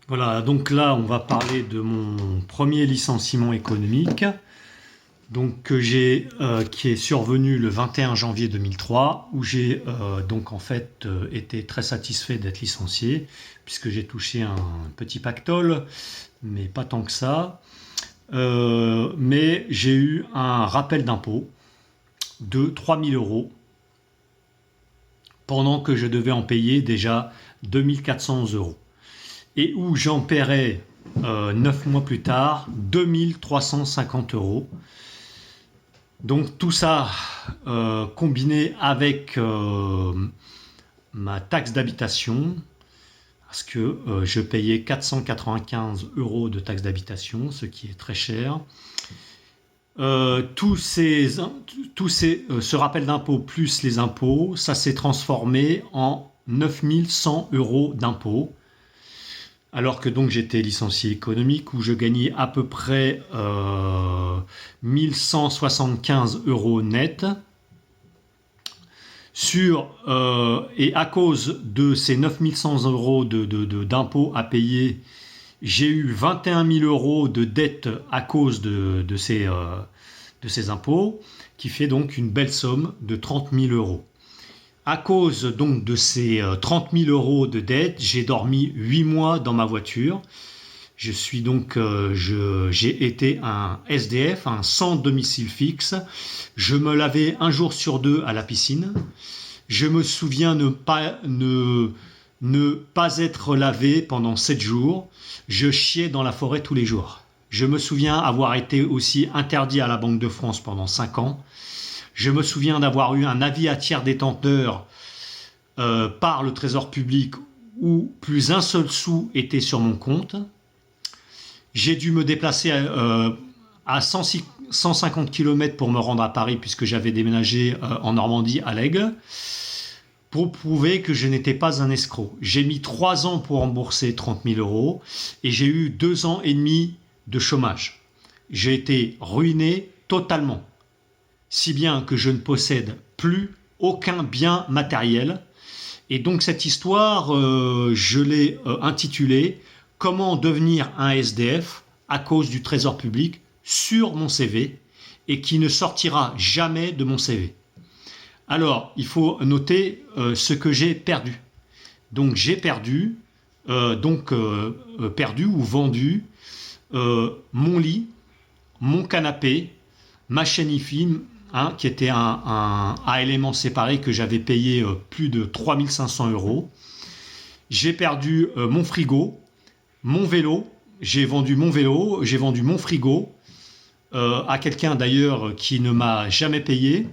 Voilà, donc là, on va parler de mon premier licenciement économique, donc qui est survenu le 21 janvier 2003, où j'ai donc en fait été très satisfait d'être licencié, puisque j'ai touché un petit pactole, mais pas tant que ça. Mais j'ai eu un rappel d'impôt de 3 000 € pendant que je devais en payer déjà 2 400 € et où j'en paierai 9 mois plus tard 2 350 €. Donc tout ça combiné avec ma taxe d'habitation, parce que je payais 495 € de taxe d'habitation, ce qui est très cher. Ce rappel d'impôt plus les impôts, ça s'est transformé en 9 100 € d'impôts. Alors que donc j'étais licencié économique où je gagnais à peu près 1 175 € net. Et à cause de ces 9 100 € d'impôts à payer, j'ai eu 21 000 € de dettes à cause de ces impôts, qui fait donc une belle somme de 30 000 €. À cause donc de ces 30 000 € de dettes, j'ai dormi 8 mois dans ma voiture. J'ai été un SDF, un sans domicile fixe. Je me lavais un jour sur deux à la piscine. Je me souviens ne pas être lavé pendant 7 jours. Je chiais dans la forêt tous les jours. Je me souviens avoir été aussi interdit à la Banque de France pendant 5 ans. Je me souviens d'avoir eu un avis à tiers détenteur par le Trésor public où plus un seul sou était sur mon compte. J'ai dû me déplacer à 150 km pour me rendre à Paris puisque j'avais déménagé en Normandie à l'Aigle pour prouver que je n'étais pas un escroc. J'ai mis 3 ans pour rembourser 30 000 € et j'ai eu 2 ans et demi de chômage. J'ai été ruiné totalement. Si bien que je ne possède plus aucun bien matériel. Et donc cette histoire, je l'ai intitulée « Comment devenir un SDF à cause du Trésor public » sur mon CV et qui ne sortira jamais de mon CV. Alors, il faut noter ce que j'ai perdu. Donc j'ai perdu, perdu ou vendu mon lit, mon canapé, ma chaîne IFI, qui était à éléments séparés que j'avais payé plus de 3 500 €. J'ai perdu mon frigo, mon vélo, j'ai vendu mon vélo, j'ai vendu mon frigo à quelqu'un d'ailleurs qui ne m'a jamais payé.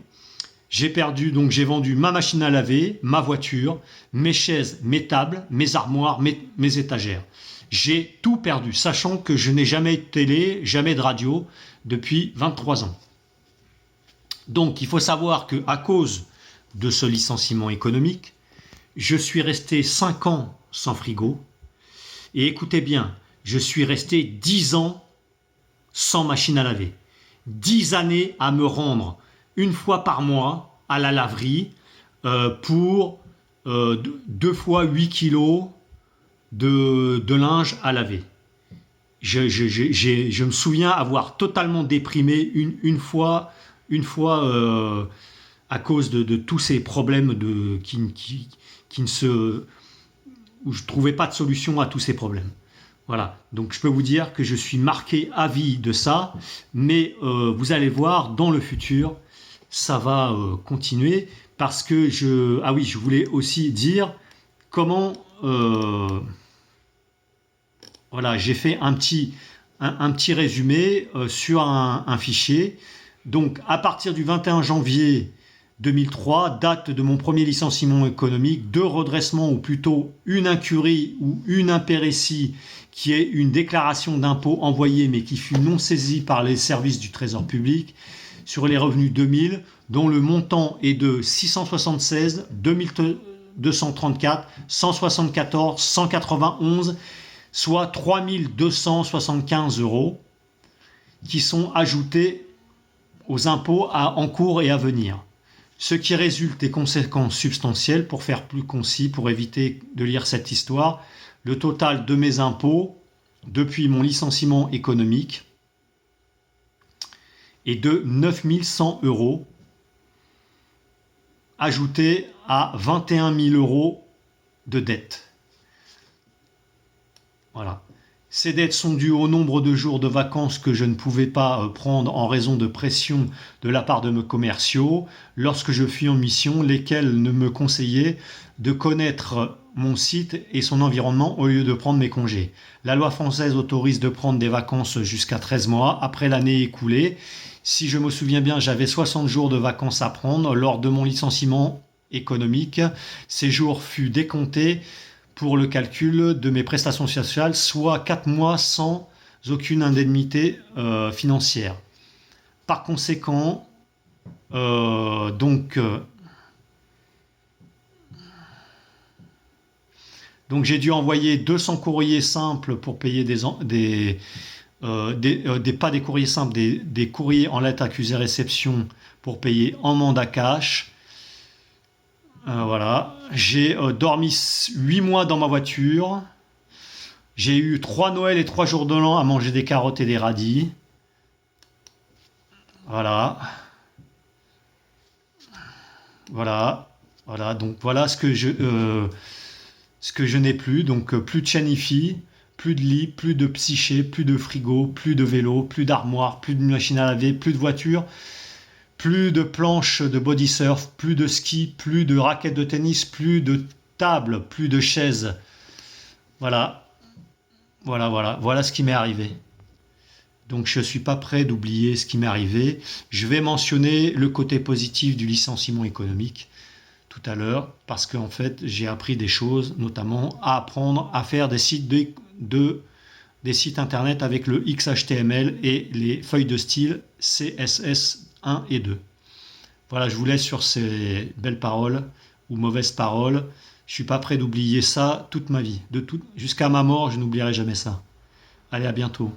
J'ai vendu ma machine à laver, ma voiture, mes chaises, mes tables, mes armoires, mes étagères. J'ai tout perdu, sachant que je n'ai jamais de télé, jamais de radio depuis 23 ans. Donc il faut savoir qu'à cause de ce licenciement économique, je suis resté 5 ans sans frigo. Et écoutez bien, je suis resté 10 ans sans machine à laver. 10 années à me rendre une fois par mois à la laverie pour 2 fois 8 kilos de linge à laver. Je me souviens avoir totalement déprimé une fois à cause de tous ces problèmes où je ne trouvais pas de solution à tous ces problèmes. Voilà, donc je peux vous dire que je suis marqué à vie de ça, mais vous allez voir, dans le futur, ça va continuer, parce que je voulais aussi dire comment... voilà, j'ai fait un petit résumé sur un fichier. Donc, à partir du 21 janvier 2003, date de mon premier licenciement économique, 2 redressements, ou plutôt une incurie ou une impéritie, qui est une déclaration d'impôt envoyée mais qui fut non saisie par les services du Trésor public sur les revenus 2000, dont le montant est de 676, 2234, 174, 191, soit 3 275 € qui sont ajoutés aux impôts en cours et à venir. Ce qui résulte des conséquences substantielles. Pour faire plus concis, pour éviter de lire cette histoire, Le total de mes impôts depuis mon licenciement économique est de 9 100 euros, ajouté à 21 000 euros de dettes. Voilà. Ces dettes sont dues au nombre de jours de vacances que je ne pouvais pas prendre en raison de pression de la part de mes commerciaux lorsque je fus en mission, lesquels ne me conseillaient de connaître mon site et son environnement au lieu de prendre mes congés. La loi française autorise de prendre des vacances jusqu'à 13 mois après l'année écoulée. Si je me souviens bien, j'avais 60 jours de vacances à prendre lors de mon licenciement économique. Ces jours furent décomptés pour le calcul de mes prestations sociales, soit 4 mois sans aucune indemnité financière. Par conséquent, donc j'ai dû envoyer 200 courriers simples pour payer pas des courriers simples, des courriers en lettres accusées réception pour payer en mandat cash. Voilà, j'ai dormi 8 mois dans ma voiture. J'ai eu 3 Noëls et 3 jours de l'an à manger des carottes et des radis. Voilà. Voilà. Voilà, donc voilà ce que je n'ai plus. Donc plus de chaîne hi-fi, plus de lit, plus de psyché, plus de frigo, plus de vélo, plus d'armoire, plus de machine à laver, plus de voiture. Plus de planches de body surf, plus de ski, plus de raquettes de tennis, plus de tables, plus de chaises. Voilà. Voilà ce qui m'est arrivé. Donc je ne suis pas prêt d'oublier ce qui m'est arrivé. Je vais mentionner le côté positif du licenciement économique tout à l'heure, parce qu'en fait j'ai appris des choses, notamment à apprendre à faire des sites des sites internet avec le XHTML et les feuilles de style CSS 1 et 2. Voilà, je vous laisse sur ces belles paroles ou mauvaises paroles. Je ne suis pas prêt d'oublier ça toute ma vie. Jusqu'à ma mort, je n'oublierai jamais ça. Allez, à bientôt.